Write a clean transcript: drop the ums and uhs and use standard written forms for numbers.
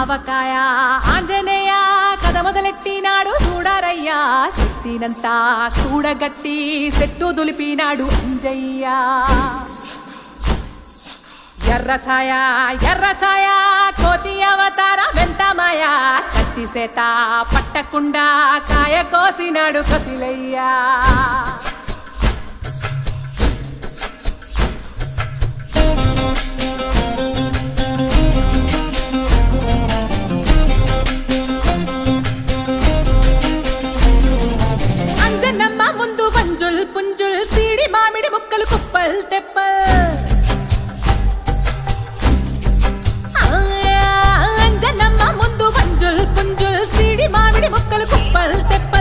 ఆవకాయ ఆంజనేయ కథ మొదలెట్టినాడు చూడారయ్యా శక్తినంతా చూడగట్టి చెట్టు దులిపినాడు అంజయ్య ఎర్ర ఛాయ కోతి అవతార వెంటమాయ కత్తి సేత పట్టకుండా కాయ కోసినాడు కపిలయ్యా అంజనమ్మ ముందు వంజుల్ పుంజుల్ సీడి మామిడి ముక్కలు కుప్పల్ తెప్పల్ అంజనమ్మ ముందు వంజుల్ పుంజుల్ సీడి మామిడి ముక్కలు కుప్పల్ తెప్పల్